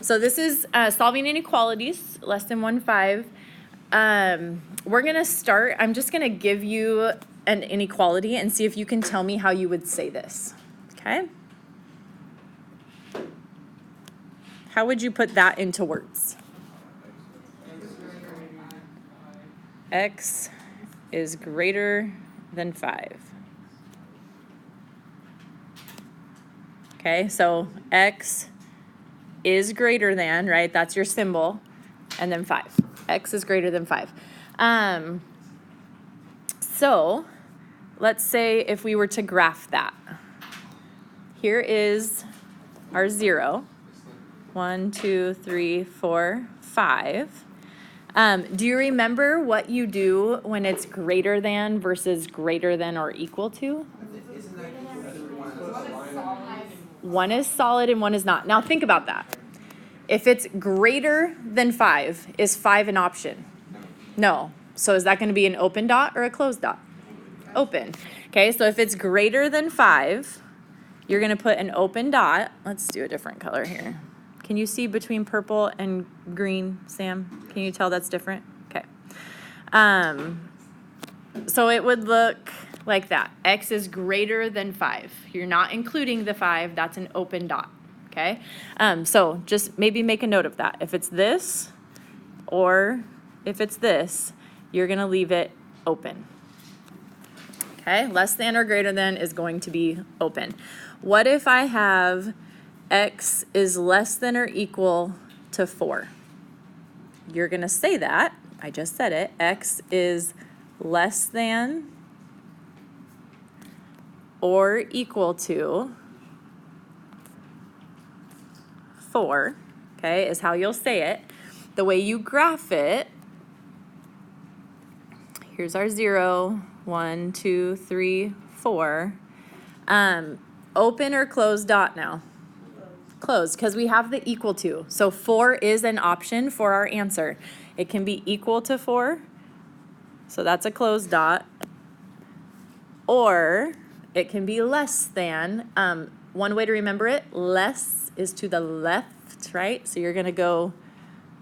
So this is Solving Inequalities, lesson 1-5. We're going to start, I'm just going to give you an inequality and see if you can tell me how you would say this, okay? How would you put that into words? X is greater than 5. Okay, so X is greater than, right? That's your symbol. And then 5. X is greater than 5. So let's say if we were to graph that. Here is our 0. 1, 2, 3, 4, 5. Do you remember what you do when it's greater than versus greater than or equal to? One is solid and one is not. Now think about that. If it's greater than 5, is 5 an option? No. So is that going to be an open dot or a closed dot? Open. Okay, so if it's greater than 5, you're going to put an open dot. Let's do a different color here. Can you see between purple and green, Sam? Can you tell that's different? Okay. So it would look like that. X is greater than 5. You're not including the 5. That's an open dot. Okay. So just maybe make a note of that. If it's this or if it's this, you're going to leave it open. Okay. Less than or greater than is going to be open. What if I have X is less than or equal to 4? You're going to say that. I just said it. X is less than or equal to 4, okay, is how you'll say it. The way you graph it, here's our 0, 1, 2, 3, 4. Open or closed dot now? Closed, because we have the equal to. So 4 is an option for our answer. It can be equal to 4, so that's a closed dot, or it can be less than. One way to remember it, less is to the left, right? So you're going to go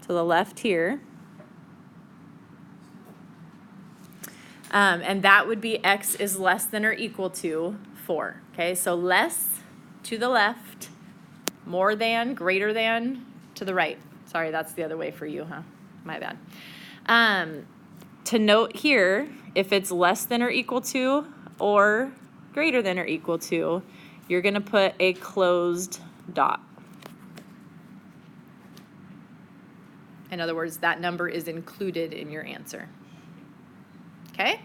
to the left here. And that would be X is less than or equal to 4. Okay, so less to the left, more than, greater than to the right. Sorry, that's the other way for you, huh? My bad. To note here, if it's less than or equal to or greater than or equal to, you're going to put a closed dot. In other words, that number is included in your answer. Okay?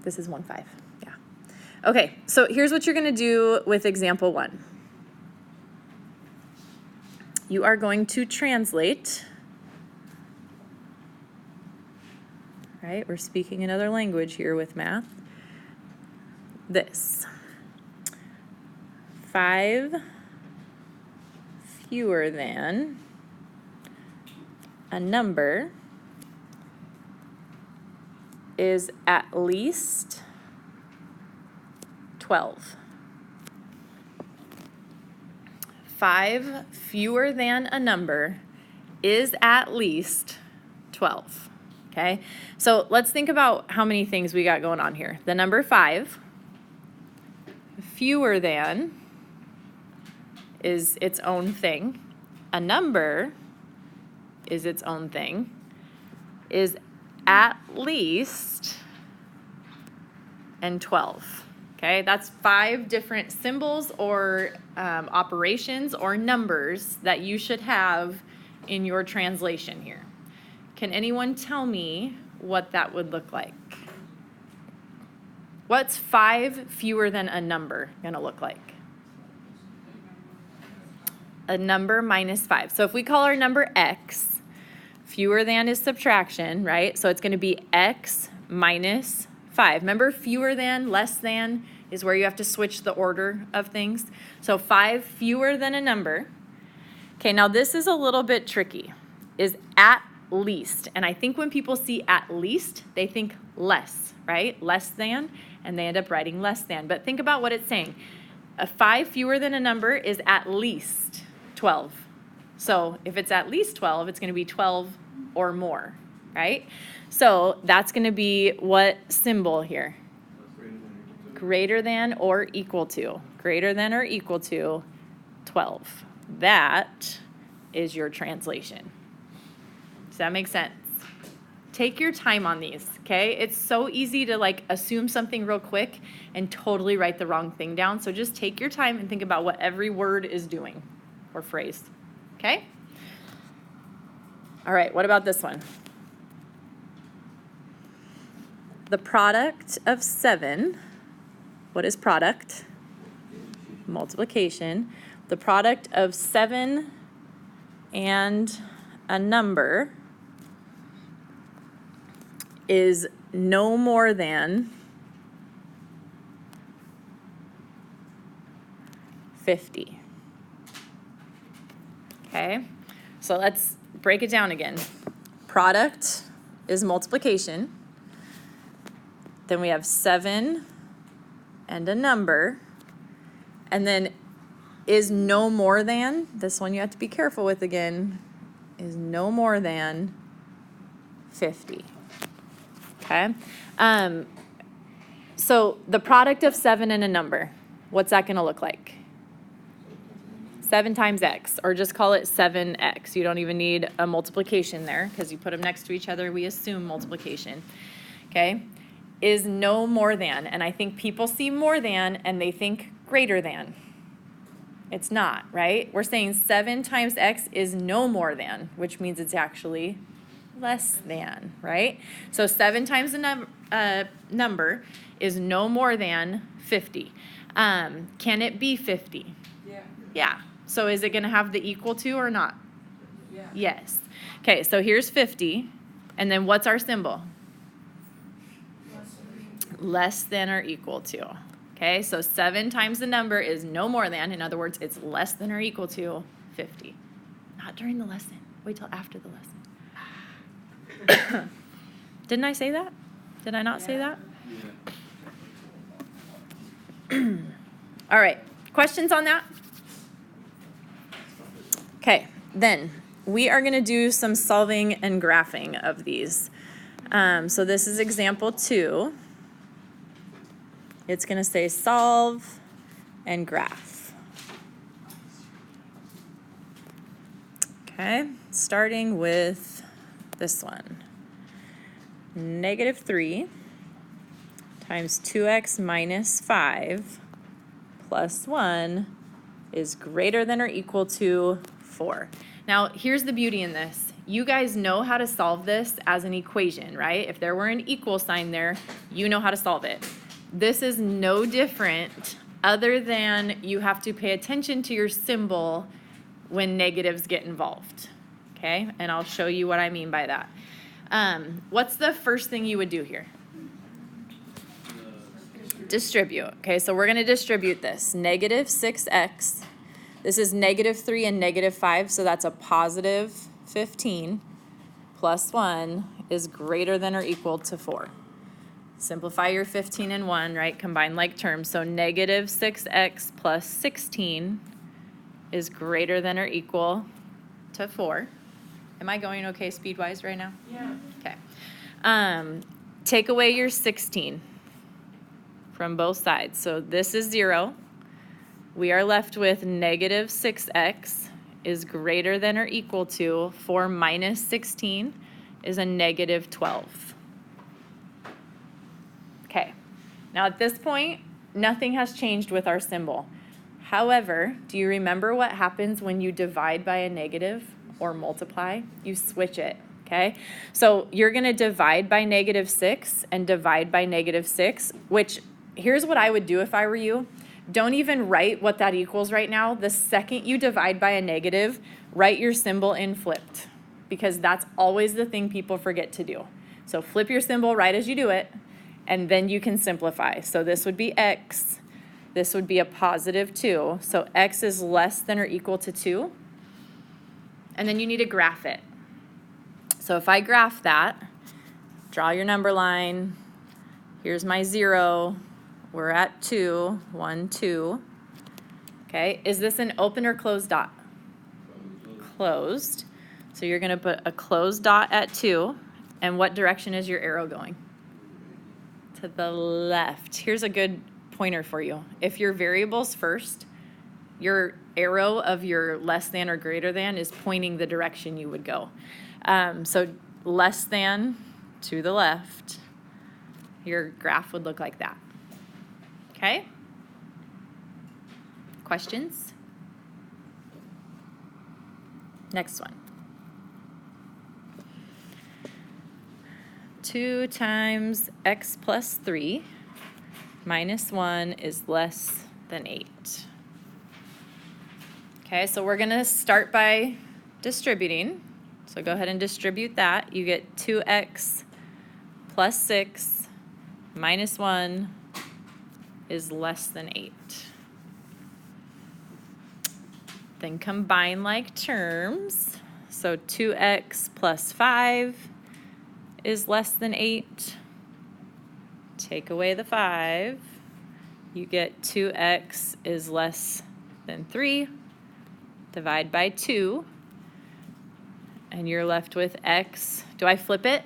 This is 1-5. Yeah. Okay, so here's what you're going to do with example 1. You are going to translate. Right? We're speaking another language here with math. This. 5 fewer than a number is at least 12. 5 fewer than a number is at least 12. Okay, so let's think about how many things we got going on here. The number 5, fewer than, is its own thing. A number is its own thing. Is at least, and 12. Okay, that's 5 different symbols or operations or numbers that you should have in your translation here. Can anyone tell me what that would look like? What's 5 fewer than a number going to look like? A number minus 5. So if we call our number X, fewer than is subtraction, right? So it's going to be X minus 5. Remember, fewer than, less than is where you have to switch the order of things. So 5 fewer than a number. Okay, now this is a little bit tricky. Is at least. And I think when people see at least, they think less, right? Less than, and they end up writing less than. But think about what it's saying. a 5 fewer than a number is at least 12. So if it's at least 12, it's going to be 12 or more, right? So that's going to be what symbol here? Greater than or equal to. Greater than or equal to 12. That is your translation. Does that make sense? Take your time on these, okay? It's so easy to like assume something real quick and totally write the wrong thing down. So just take your time and think about what every word is doing or phrase, okay? All right, what about this one? The product of 7, what is product? Multiplication. The product of 7 and a number is no more than 50. Okay, so let's break it down again. Product is multiplication. Then we have 7 and a number. And then is no more than, this one you have to be careful with again, is no more than 50. Okay? So the product of 7 and a number, what's that going to look like? 7 times x, or just call it 7x. You don't even need a multiplication there because you put them next to each other. We assume multiplication. Okay? Is no more than, and I think people see more than and they think greater than. It's not, right? We're saying 7 times x is no more than, which means it's actually less than, right? So 7 times the number is no more than 50. Can it be 50? Yeah. Yeah. So is it going to have the equal to or not? Yeah. Yes. Okay, so here's 50. And then what's our symbol? Less than or equal to. Okay, so 7 times the number is no more than. In other words, it's less than or equal to 50. Not during the lesson. Wait till after the lesson. Didn't I say that? Did I not say that? Yeah. All right, questions on that? Okay, then we are going to do some solving and graphing of these. So this is example 2. It's going to say solve and graph. Okay, starting with this one. -3 times 2x minus 5 plus 1 is greater than or equal to 4. Now, here's the beauty in this. You guys know how to solve this as an equation, right? If there were an equal sign there, you know how to solve it. This is no different other than you have to pay attention to your symbol when negatives get involved, okay? And I'll show you what I mean by that. What's the first thing you would do here? Distribute. Okay, so we're going to distribute this. -6x. This is -3 and -5, so that's a positive 15 plus 1 is greater than or equal to 4. Simplify your 15 and 1, right? Combine like terms. So -6x plus 16 is greater than or equal to 4. Am I going okay speed-wise right now? Yeah. Okay. Take away your 16 from both sides. So this is 0. We are left with -6x is greater than or equal to 4 minus 16 is a -12. Okay, now at this point, nothing has changed with our symbol. However, do you remember what happens when you divide by a negative or multiply? You switch it, okay? So you're gonna divide by -6 and divide by -6, which here's what I would do if I were you. Don't even write what that equals right now. The second you divide by a negative, write your symbol in flipped, because that's always the thing people forget to do. So flip your symbol right as you do it, and then you can simplify. So this would be x. This would be a +2. So x is less than or equal to 2. And then you need to graph it. So if I graph that, draw your number line. Here's my 0. We're at 2, 1, 2. Okay, is this an open or closed dot? Closed. So you're going to put a closed dot at 2. And what direction is your arrow going? To the left. Here's a good pointer for you. If your variable's first, your arrow of your less than or greater than is pointing the direction you would go. So less than to the left, your graph would look like that. Okay? Questions? Next one. 2 times x plus 3 minus 1 is less than 8. Okay, so we're going to start by distributing. So go ahead and distribute that. You get 2x plus 6 minus 1 is less than 8. Then combine like terms. So 2x plus 5 is less than 8. Take away the 5. You get 2x is less than 3. Divide by 2. And you're left with x. Do I flip it?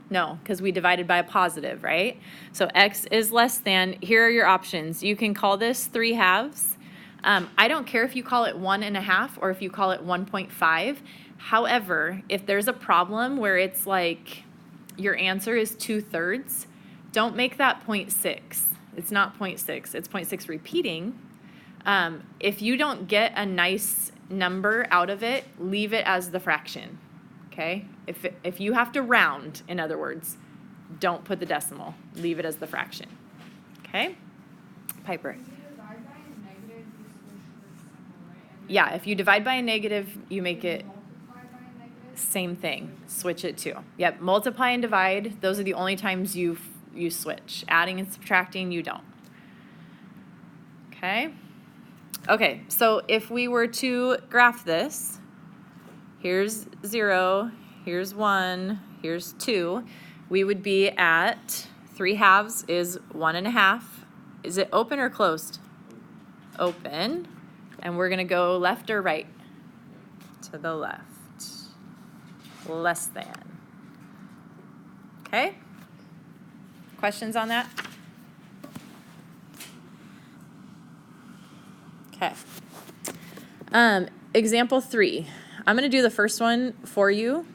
No, because we divided by a positive, right? So x is less than. Here are your options. You can call this 3/2. I don't care if you call it 1.5 or if you call it 1.5. However, if there's a problem where it's like your answer is 2/3, don't make that 0.6. It's not 0.6. It's 0.6 repeating. If you don't get a nice number out of it, leave it as the fraction, okay? If you have to round, in other words, don't put the decimal. Leave it as the fraction, okay? Piper. Yeah, if you divide by a negative, you make it same thing. Switch it too. Yep, multiply and divide, those are the only times you switch. Adding and subtracting, you don't. Okay? Okay, so if we were to graph this, here's 0, here's 1, here's 2, we would be at 3/2 is 1.5. Is it open or closed? Open. And we're going to go left or right? To the left. Less than. Okay? Questions on that? Okay. Example 3. I'm going to do the first one for you.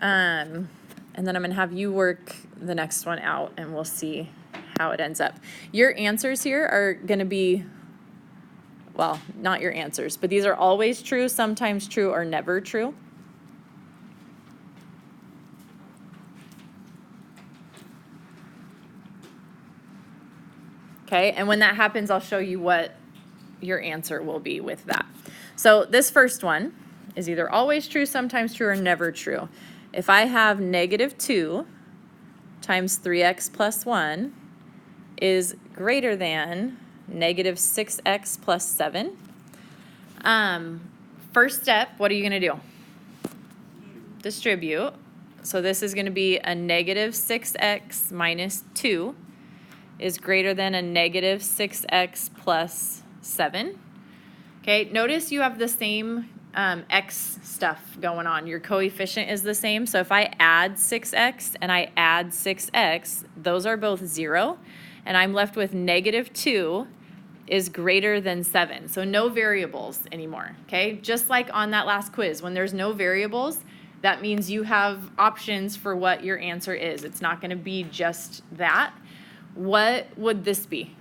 And then I'm going to have you work the next one out and we'll see how it ends up. Your answers here are going to be, well, not your answers, but these are always true, sometimes true, or never true. Okay, and when that happens, I'll show you what your answer will be with that. So this first one is either always true, sometimes true, or never true. If I have -2 times 3x plus 1 is greater than -6x plus 7. First step, what are you going to do? Distribute. So this is going to be a -6x minus 2 is greater than a -6x plus 7. Okay, notice you have the same x stuff going on. Your coefficient is the same. So if I add 6x and I add 6x, those are both 0. And I'm left with -2 is greater than 7. So no variables anymore, okay? Just like on that last quiz, when there's no variables, that means you have options for what your answer is. It's not going to be just that. What would this be?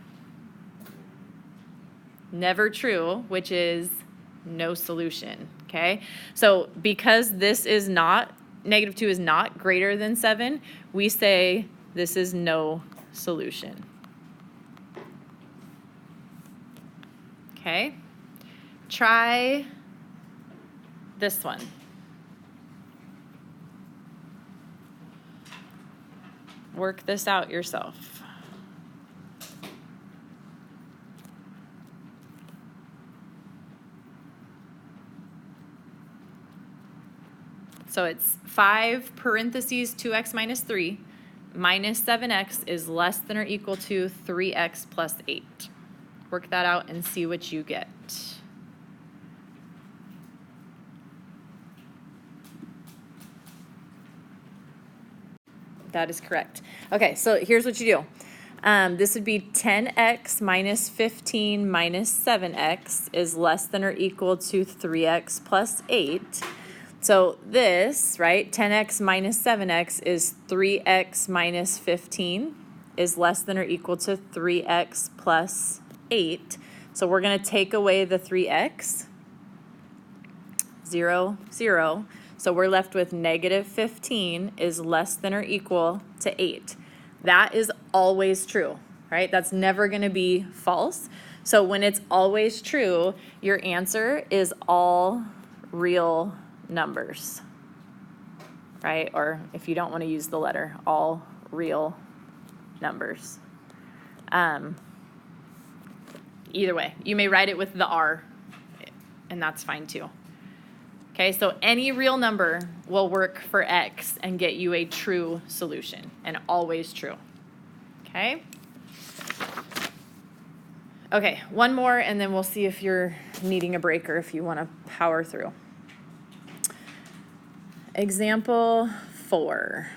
Never true, which is no solution, okay? So because this is not, -2 is not greater than 7, we say this is no solution. Okay? Try this one. Work this out yourself. So it's 5 parentheses 2x minus 3 minus 7x is less than or equal to 3x plus 8. Work that out and see what you get. That is correct. Okay, so here's what you do. This would be 10x minus 15 minus 7x is less than or equal to 3x plus 8. So this, right, 10x minus 7x is 3x minus 15 is less than or equal to 3x plus 8. So we're going to take away the 3x, 0, 0. So we're left with negative 15 is less than or equal to 8. That is always true, right? That's never going to be false. So when it's always true, your answer is all real numbers, right? Or if you don't want to use the letter, all real numbers. Either way, you may write it with the R, and that's fine too. Okay, so any real number will work for x and get you a true solution, and always true. Okay? Okay, one more, and then we'll see if you're needing a break or if you want to power through. Example 4.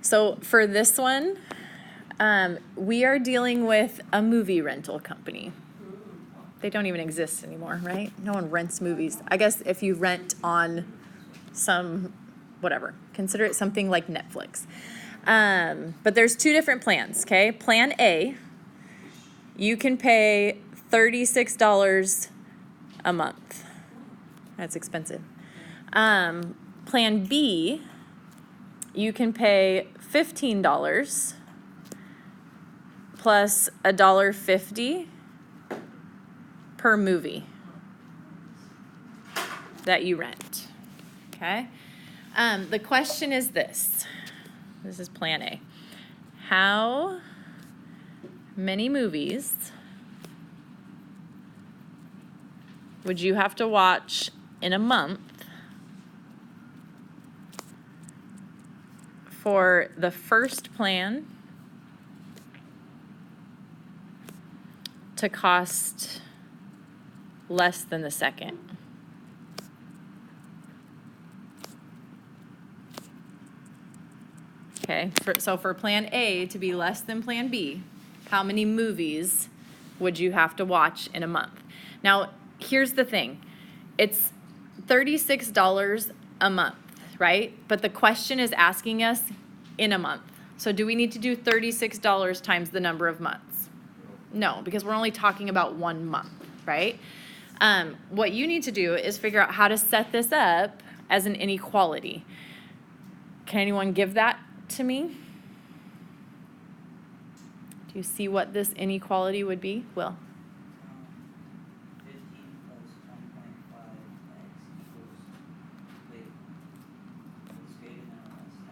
So for this one, we are dealing with a movie rental company. They don't even exist anymore, right? No one rents movies. I guess if you rent on some, whatever, consider it something like Netflix. But there's two different plans, okay? Plan A, you can pay $36 a month. That's expensive. Plan B, you can pay $15 plus $1.50 per movie that you rent, okay? The question is this. This is plan A. How many movies would you have to watch in a month for the first plan to cost less than the second? Okay, so for plan A to be less than plan B, how many movies would you have to watch in a month? Now, here's the thing. It's $36 a month, right? But the question is asking us in a month. So do we need to do $36 times the number of months? No, because we're only talking about 1 month, right? What you need to do is figure out how to set this up as an inequality. Can anyone give that to me? Do you see what this inequality would be? Will? 15 plus 1.5x equals, wait, it's greater than or less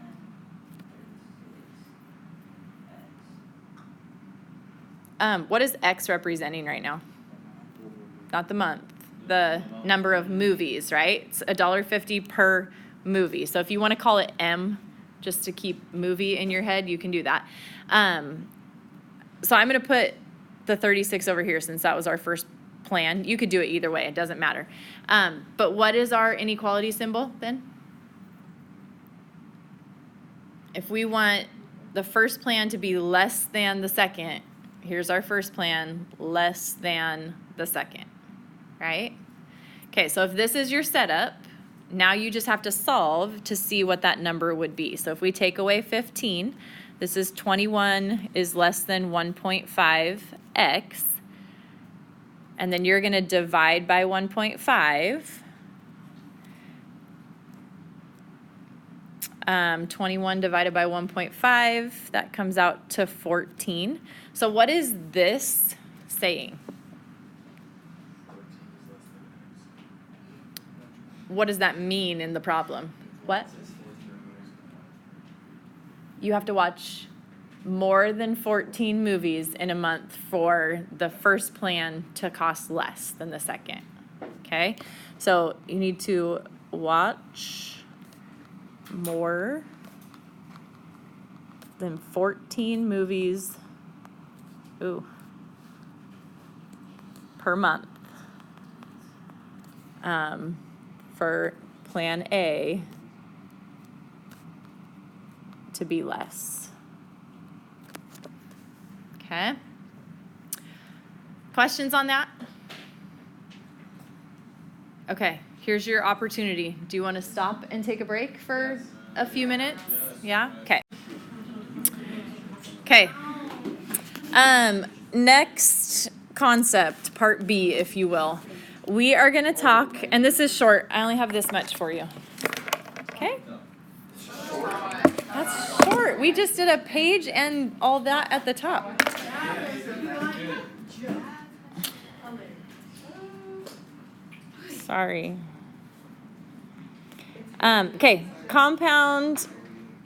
than 36x. What is X representing right now? Not the month. The number of movies, right? It's $1.50 per movie. So if you want to call it M, just to keep movie in your head, you can do that. So I'm going to put the 36 over here since that was our first plan. You could do it either way. It doesn't matter. But what is our inequality symbol then? If we want the first plan to be less than the second, here's our first plan, less than the second, right? Okay, so if this is your setup, now you just have to solve to see what that number would be. So if we take away 15, this is 21 is less than 1.5x. And then you're going to divide by 1.5. 21 divided by 1.5, that comes out to 14. So what is this saying? What does that mean in the problem? What? You have to watch more than 14 movies in a month for the first plan to cost less than the second. Okay? So you need to watch more than 14 movies Ooh. Per month. For plan A to be less. Okay. Questions on that? Okay, here's your opportunity. Do you want to stop and take a break for a few minutes? Yeah? Okay. Okay. Next concept, part B, if you will. We are going to talk, and this is short. I only have this much for you. Okay? That's short. We just did a page and all that at the top. Sorry. Okay, compound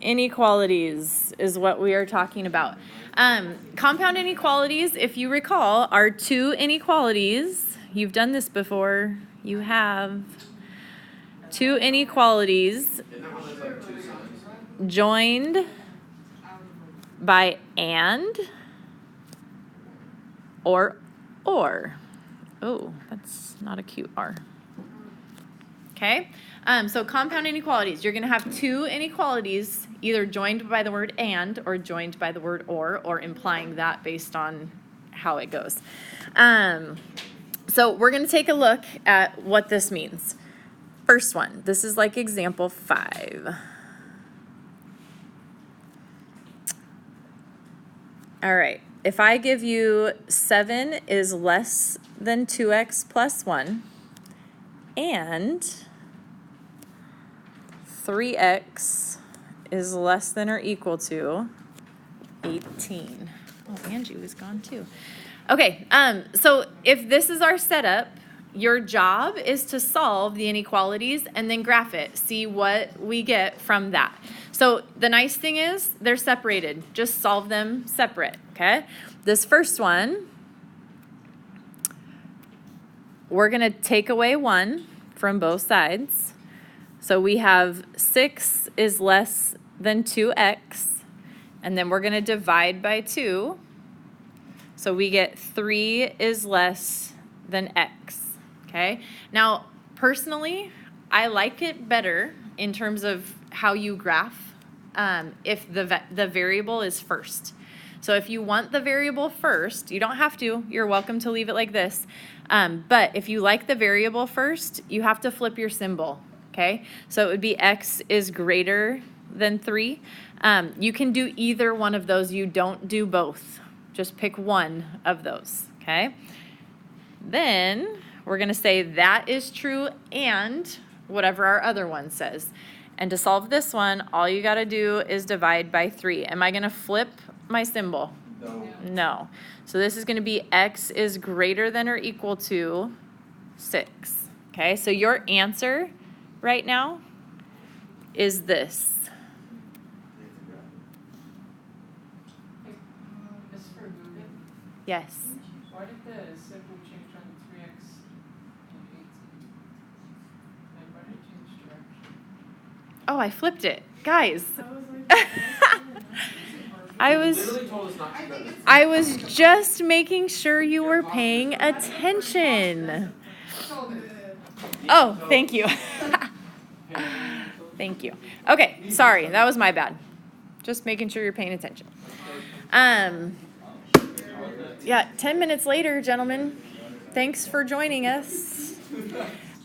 inequalities is what we are talking about. Compound inequalities, if you recall, are two inequalities. You've done this before. You have two inequalities joined by and or. Oh, that's not a cute R. Okay, so compound inequalities. You're going to have two inequalities either joined by the word and or joined by the word or implying that based on how it goes. So we're going to take a look at what this means. First one, this is like example 5. All right, if I give you 7 is less than 2x plus 1 and 3x is less than or equal to 18. Oh, Angie was gone too. Okay, so if this is our setup, your job is to solve the inequalities and then graph it, see what we get from that. So the nice thing is they're separated. Just solve them separate, okay? This first one, we're going to take away 1 from both sides. So we have 6 is less than 2x, and then we're going to divide by 2. So we get 3 is less than x, okay? Now, personally, I like it better in terms of how you graph if the variable is first. So if you want the variable first, you don't have to. You're welcome to leave it like this. But if you like the variable first, you have to flip your symbol, okay? So it would be x is greater than 3. You can do either one of those. You don't do both. Just pick one of those, okay? Then we're going to say that is true and whatever our other one says. And to solve this one, all you got to do is divide by 3. Am I going to flip my symbol? No. No. So this is going to be x is greater than or equal to 6. Okay, so your answer right now is this. Just for moving, Yes. why did the symbol change on 3x and 18? And why did it change direction? Oh, I flipped it. Guys. Literally told us not to do that. I was just making sure you were paying attention. Oh, thank you. Thank you. Okay, sorry, that was my bad. Just making sure you're paying attention. Yeah, 10 minutes later, gentlemen. Thanks for joining us.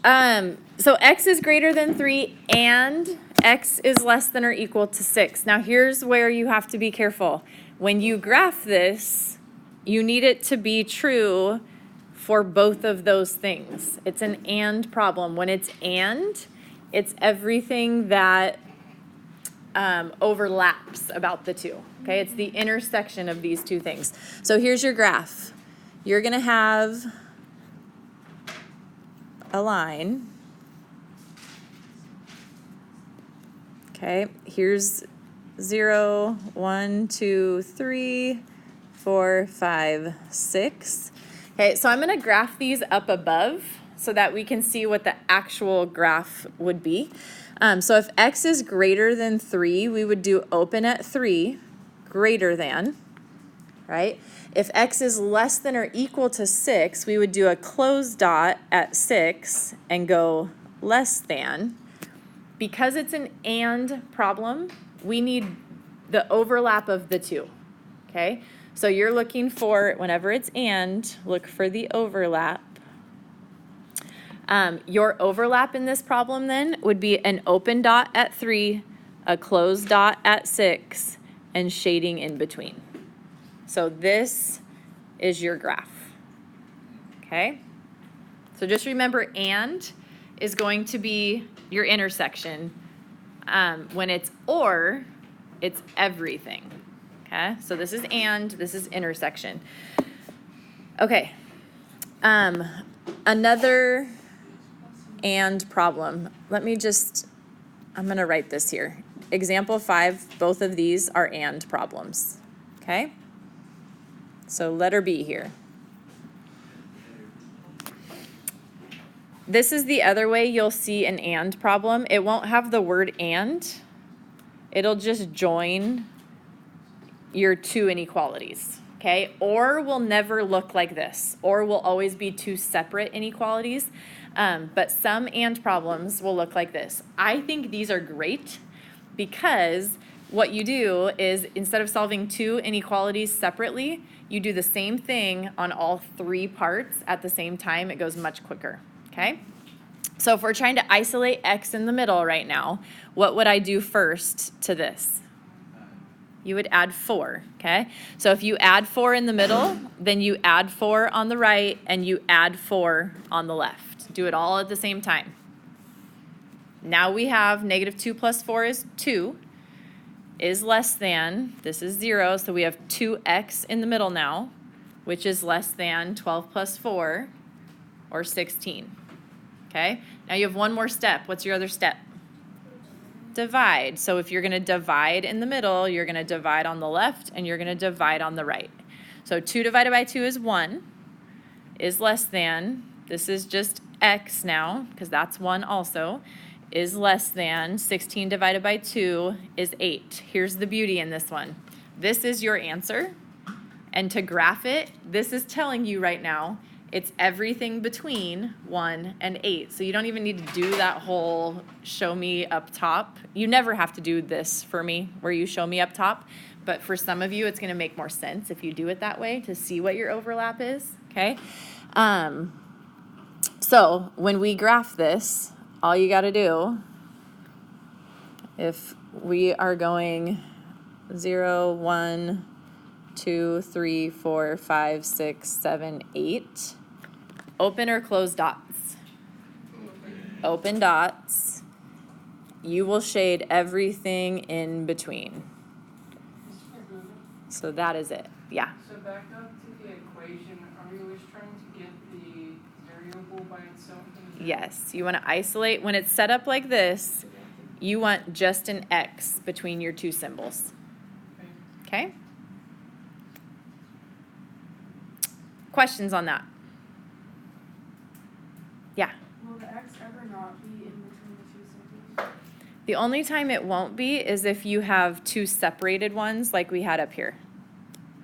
So x is greater than 3 and x is less than or equal to 6. Now here's where you have to be careful. When you graph this, you need it to be true for both of those things. It's an and problem. When it's and, it's everything that overlaps about the two. Okay, it's the intersection of these two things. So here's your graph. You're going to have a line. Okay, here's 0, 1, 2, 3, 4, 5, 6. Okay, so I'm going to graph these up above so that we can see what the actual graph would be. So if x is greater than 3, we would do open at 3, greater than. right? If x is less than or equal to 6, we would do a closed dot at 6 and go less than. Because it's an and problem, we need the overlap of the two, okay? So you're looking for, whenever it's and, look for the overlap. Your overlap in this problem then would be an open dot at 3, a closed dot at 6, and shading in between. So this is your graph, okay? So just remember and is going to be your intersection. When it's or, it's everything, okay? So this is and, this is intersection. Okay, another and problem. Let me just, I'm gonna write this here. Example 5, both of these are and problems, okay? So letter B here. This is the other way you'll see an and problem. It won't have the word and. It'll just join your two inequalities, okay? Or will never look like this. Or will always be two separate inequalities. But some and problems will look like this. I think these are great because what you do is instead of solving two inequalities separately, you do the same thing on all 3 parts at the same time. It goes much quicker. Okay, so if we're trying to isolate x in the middle right now, what would I do first to this? You would add 4, okay? So if you add 4 in the middle, then you add 4 on the right, and you add 4 on the left. Do it all at the same time. Now we have negative 2 plus 4 is 2, is less than, this is 0, so we have 2x in the middle now, which is less than 12 plus 4, or 16. Okay, now you have one more step. What's your other step? Divide. So if you're going to divide in the middle, you're going to divide on the left and you're going to divide on the right. So 2 divided by 2 is 1, is less than, this is just x now, because that's 1 also, is less than 16 divided by 2 is 8. Here's the beauty in this one. This is your answer. And to graph it, this is telling you right now, it's everything between 1 and 8. So you don't even need to do that whole show me up top. You never have to do this for me where you show me up top. But for some of you, it's going to make more sense if you do it that way to see what your overlap is. Okay. So when we graph this, all you got to do, if we are going 0, 1, 2, 3, 4, 5, 6, 7, 8. Open or close dots? Open dots. You will shade everything in between. So that is it. Yeah. So back up to the equation, are we always trying to get the variable by itself? Yes. You want to isolate. When it's set up like this, you want just an X between your two symbols. Okay? Questions on that? Yeah. Will the x ever not be in between the two symbols? The only time it won't be is if you have two separated ones like we had up here,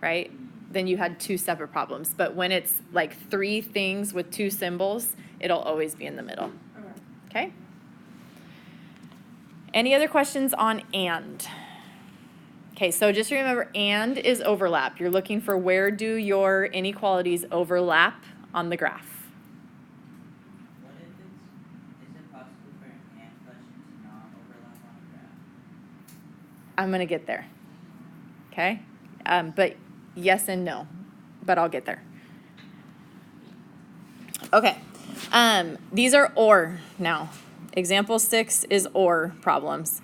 right? Then you had two separate problems. But when it's like 3 things with 2 symbols, it'll always be in the middle. Okay? Any other questions on and? Okay, so just remember and is overlap. You're looking for where do your inequalities overlap on the graph. What if is it possible for an and question to not overlap on a graph? I'm going to get there. Okay? But yes and no, but I'll get there. Okay. These are or now. Example 6 is or problems.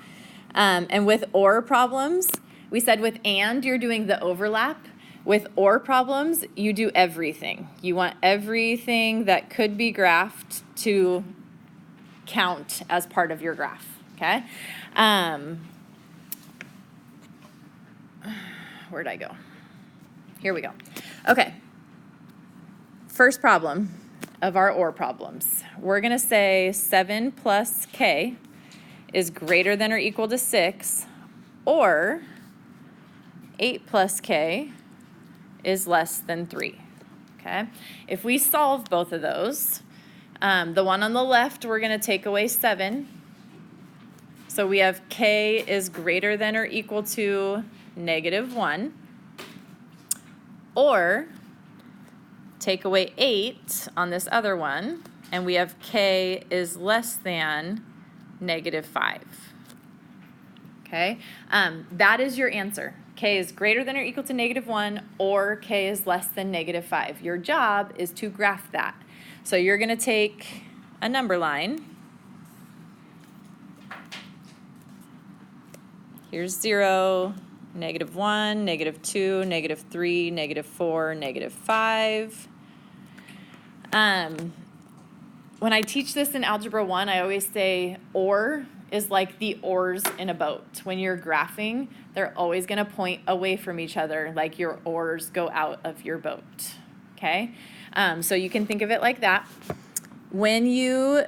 And with or problems, we said with and, you're doing the overlap. With or problems, you do everything. You want everything that could be graphed to count as part of your graph, okay? Where'd I go? Here we go. Okay. First problem of our or problems. We're going to say 7 plus k is greater than or equal to 6, or 8 plus k is less than 3, okay? If we solve both of those, the one on the left, we're going to take away 7. So we have k is greater than or equal to -1. Or take away 8 on this other one, and we have k is less than -5. Okay, that is your answer. K is greater than or equal to -1, or k is less than -5. Your job is to graph that. So you're going to take a number line. Here's 0, -1, -2, -3, -4, -5. When I teach this in Algebra 1, I always say or is like the oars in a boat. When you're graphing, they're always going to point away from each other, like your oars go out of your boat, okay? So you can think of it like that. When you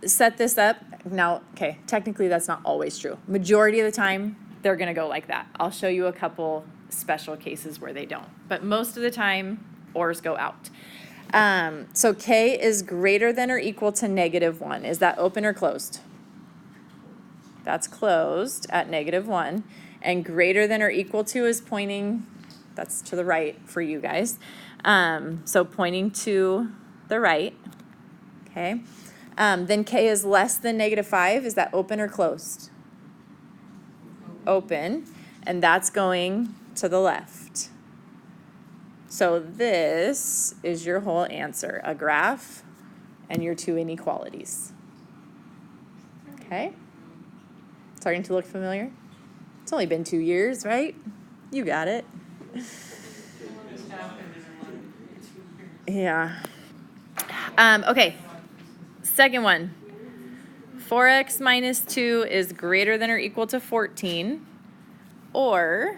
set this up, now, okay, technically that's not always true. Majority of the time, they're going to go like that. I'll show you a couple special cases where they don't. But most of the time, oars go out. So k is greater than or equal to -1. Is that open or closed? That's closed at -1. And greater than or equal to is pointing, that's to the right for you guys. So pointing to the right, okay? Then k is less than -5. Is that open or closed? Open. And that's going to the left. So this is your whole answer, a graph and your 2 inequalities. Okay? Starting to look familiar? It's only been 2 years, right? You got it. Yeah. Okay. Second one. 4x minus 2 is greater than or equal to 14, or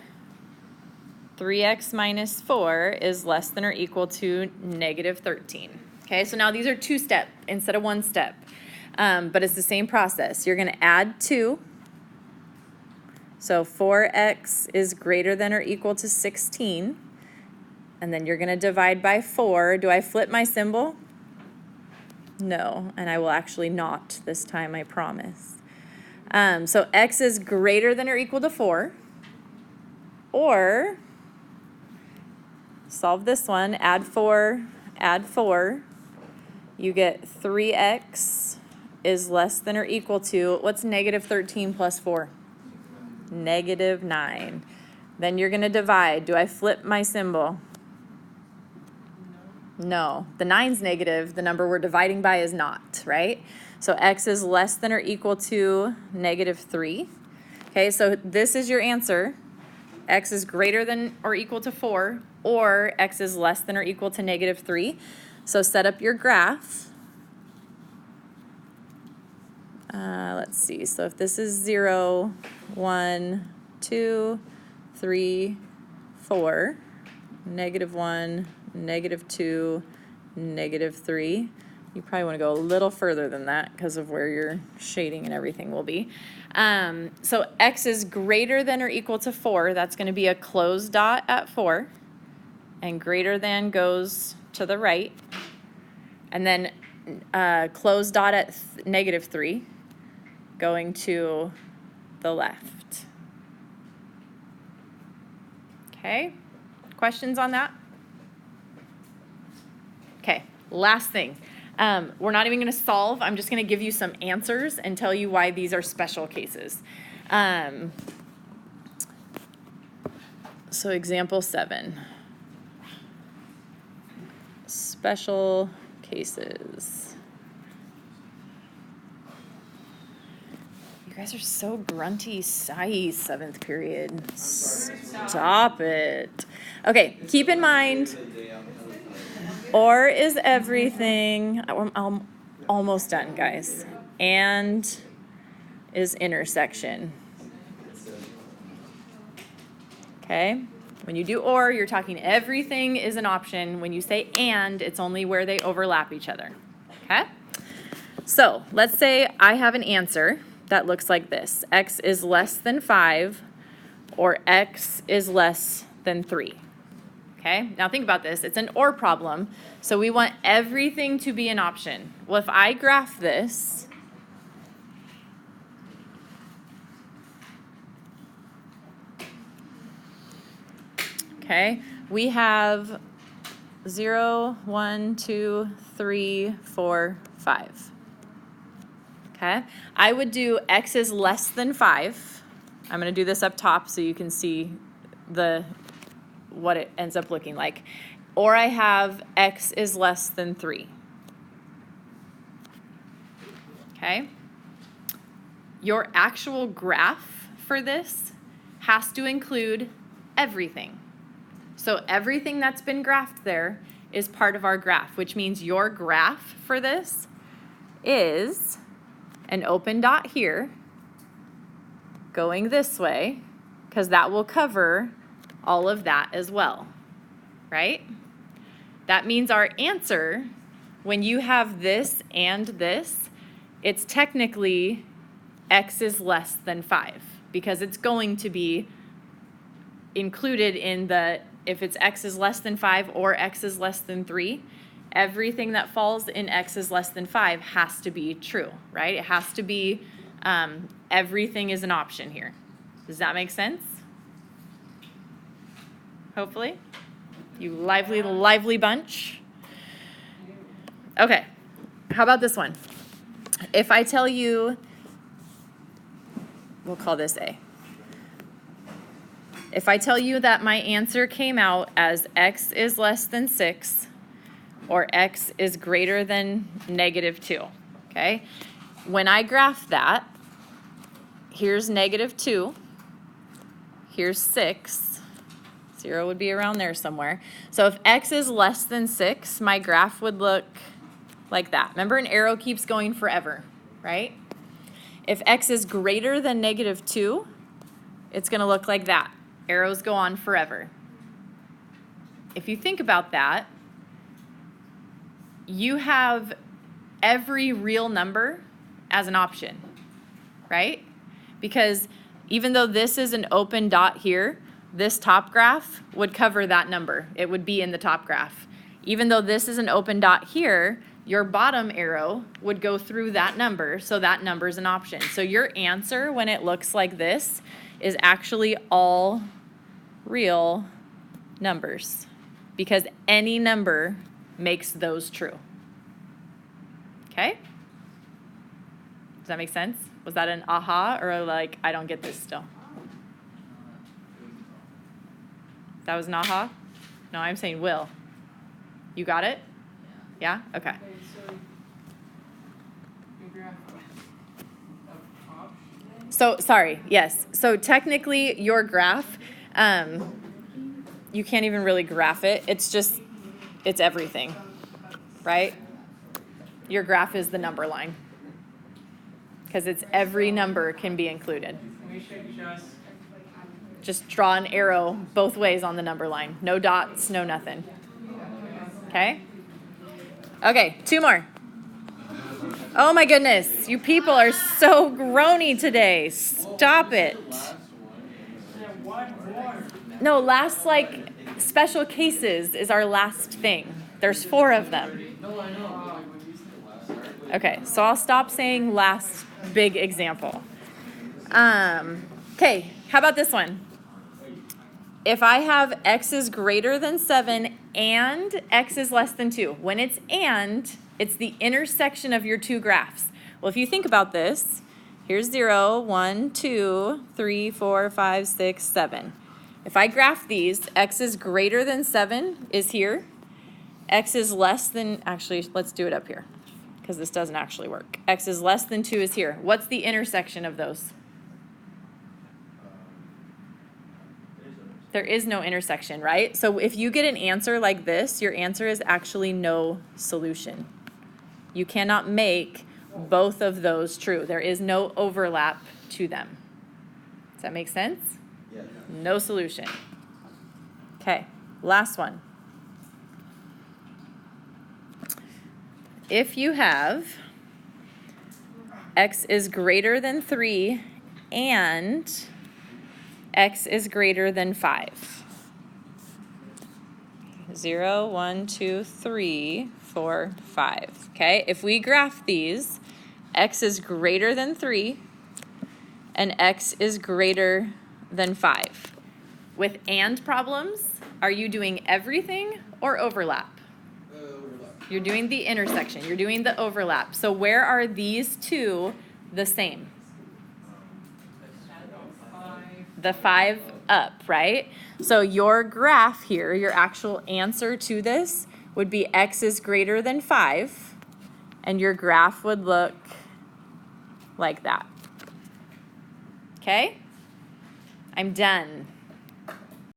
3x minus 4 is less than or equal to -13. Okay, so now these are 2-step instead of 1-step, but it's the same process. You're going to add 2. So 4x is greater than or equal to 16, and then you're going to divide by 4. Do I flip my symbol? No, and I will actually not this time, I promise. So x is greater than or equal to 4, or solve this one, add 4, you get 3x is less than or equal to, what's -13 plus 4? -9. Then you're going to divide. Do I flip my symbol? No, the 9's negative, the number we're dividing by is not, right? So x is less than or equal to -3. Okay, so this is your answer. X is greater than or equal to 4, or x is less than or equal to -3. So set up your graph. Let's see, so if this is 0, 1, 2, 3, 4, -1, -2, -3. You probably want to go a little further than that because of where your shading and everything will be. So x is greater than or equal to 4. That's going to be a closed dot at 4. And greater than goes to the right. And then closed dot at -3 going to the left. Okay, questions on that? Okay, last thing. We're not even going to solve. I'm just going to give you some answers and tell you why these are special cases. So example 7. Special cases. You guys are so grunty, sighy, 7th period. Stop it. Okay, keep in mind, or is everything, I'm almost done, guys, and is intersection. Okay, when you do or, you're talking everything is an option. When you say and, it's only where they overlap each other. Okay, so let's say I have an answer that looks like this. X is less than 5, or x is less than 3. Okay, now think about this. It's an or problem, so we want everything to be an option. Well, if I graph this, okay, we have 0, 1, 2, 3, 4, 5. Okay, I would do x is less than 5. I'm going to do this up top so you can see what it ends up looking like. Or I have x is less than 3. Okay? Your actual graph for this has to include everything. So everything that's been graphed there is part of our graph, which means your graph for this is an open dot here going this way, because that will cover all of that as well, right? That means our answer, when you have this and this, it's technically x is less than 5, because it's going to be included in the, if it's x is less than 5 or x is less than 3, everything that falls in x is less than 5 has to be true, right? It has to be, everything is an option here. Does that make sense? Hopefully. You lively bunch. Okay, how about this one? If I tell you, we'll call this A. If I tell you that my answer came out as x is less than 6 or x is greater than -2, okay? When I graph that, here's -2, here's 6, 0 would be around there somewhere. So if x is less than 6, my graph would look like that. Remember, an arrow keeps going forever, right? If x is greater than -2, it's gonna look like that. Arrows go on forever. If you think about that, you have every real number as an option, right? Because even though this is an open dot here, this top graph would cover that number. It would be in the top graph. Even though this is an open dot here, your bottom arrow would go through that number, so that number is an option. So your answer, when it looks like this, is actually all real numbers, because any number makes those true. Okay? Does that make sense? Was that an aha, or like, I don't get this still? That was an aha? No, I'm saying will. You got it? Yeah? Okay. Okay, so you graph of option. So, sorry, yes. So technically, your graph, you can't even really graph it. It's just, it's everything, right? Your graph is the number line, because it's every number can be included. We should Just draw an arrow both ways on the number line. No dots, no nothing. Okay? Okay, 2 more. Oh my goodness, you people are so groany today. Stop it. No, last, like, special cases is our last thing. There's 4 of them. Okay, so I'll stop saying last big example. Okay, how about this one? If I have x is greater than 7 and x is less than 2. When it's and, it's the intersection of your 2 graphs. Well, if you think about this, here's 0, 1, 2, 3, 4, 5, 6, 7. If I graph these, x is greater than 7 is here. X is less than, actually, let's do it up here, because this doesn't actually work. X is less than 2 is here. What's the intersection of those? There is no intersection, right? So if you get an answer like this, your answer is actually no solution. You cannot make both of those true. There is no overlap to them. Does that make sense? Yes. No solution. Okay, last one. If you have x is greater than 3 and x is greater than 5. 0, 1, 2, 3, 4, 5. Okay, if we graph these, x is greater than 3 and x is greater than 5. With and problems, are you doing everything or overlap? Overlap. You're doing the intersection. You're doing the overlap. So where are these two the same? Five. The 5 up, right? So your graph here, your actual answer to this would be x is greater than 5, and your graph would look like that. Okay? I'm done.